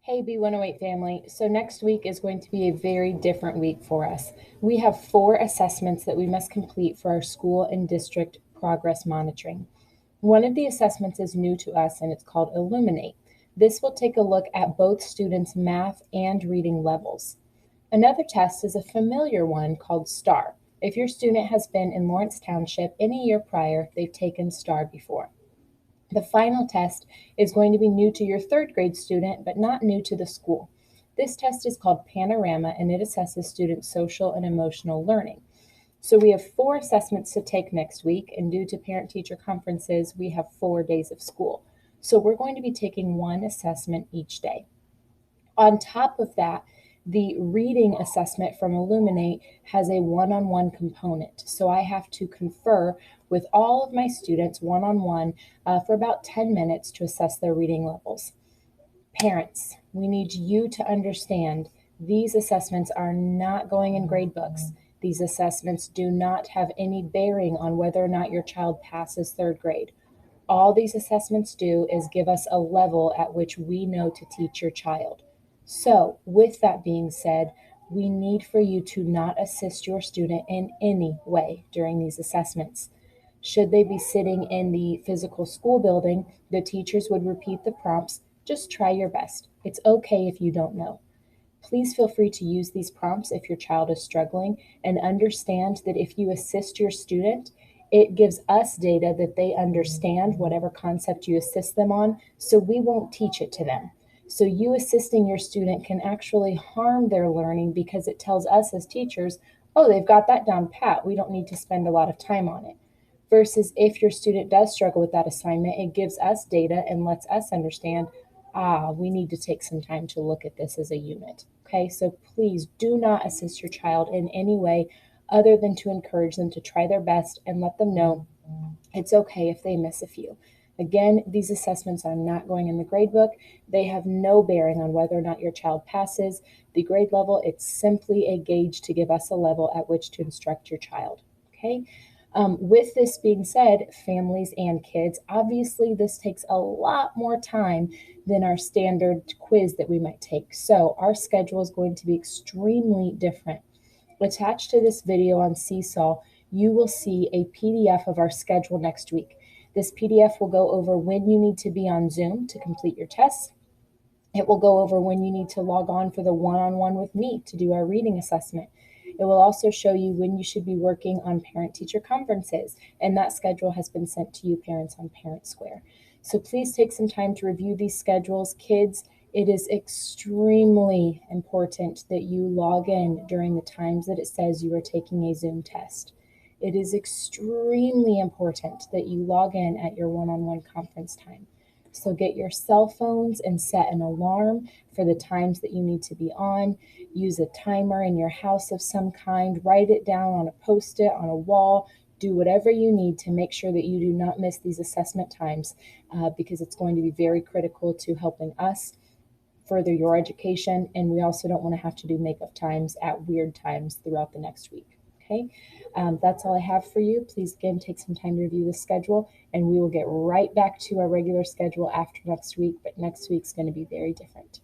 Hey B108 family. So next week is going to be a very different week for us. We have 4 assessments that we must complete for our school and district progress monitoring. One of the assessments is new to us and it's called Illuminate. This will take a look at both students' math and reading levels. Another test is a familiar one called STAR. If your student has been in Lawrence Township any year prior, they've taken STAR before. The final test is going to be new to your 3rd grade student, but not new to the school. This test is called Panorama and it assesses students' social and emotional learning. So we have 4 assessments to take next week, and due to parent-teacher conferences, we have 4 days of school. So we're going to be taking 1 assessment each day. On top of that, the reading assessment from Illuminate has a one-on-one component. So I have to confer with all of my students one-on-one for about 10 minutes to assess their reading levels. Parents, we need you to understand these assessments are not going in grade books. These assessments do not have any bearing on whether or not your child passes 3rd grade. All these assessments do is give us a level at which we know to teach your child. So, with that being said, we need for you to not assist your student in any way during these assessments. Should they be sitting in the physical school building, the teachers would repeat the prompts. Just try your best. It's okay if you don't know. Please feel free to use these prompts if your child is struggling, and understand that if you assist your student, it gives us data that they understand whatever concept you assist them on, so we won't teach it to them. So you assisting your student can actually harm their learning because it tells us as teachers, oh, they've got that down pat. We don't need to spend a lot of time on it. Versus if your student does struggle with that assignment, it gives us data and lets us understand, we need to take some time to look at this as a unit. Okay, so please do not assist your child in any way other than to encourage them to try their best and let them know it's okay if they miss a few. Again, these assessments are not going in the grade book. They have no bearing on whether or not your child passes the grade level. It's simply a gauge to give us a level at which to instruct your child. Okay. With this being said, families and kids, obviously this takes a lot more time than our standard quiz that we might take. So our schedule is going to be extremely different. Attached to this video on Seesaw, you will see a PDF of our schedule next week. This PDF will go over when you need to be on Zoom to complete your tests. It will go over when you need to log on for the one-on-one with me to do our reading assessment. It will also show you when you should be working on parent-teacher conferences, and that schedule has been sent to you parents on Parent Square. So please take some time to review these schedules. Kids, it is extremely important that you log in during the times that it says you are taking a Zoom test. It is extremely important that you log in at your one-on-one conference time. So get your cell phones and set an alarm for the times that you need to be on. Use a timer in your house of some kind. Write it down on a post-it, on a wall. Do whatever you need to make sure that you do not miss these assessment times because it's going to be very critical to helping us further your education. And we also don't want to have to do makeup times at weird times throughout the next week. Okay, that's all I have for you. Please again take some time to review the schedule, and we will get right back to our regular schedule after next week. But next week's going to be very different.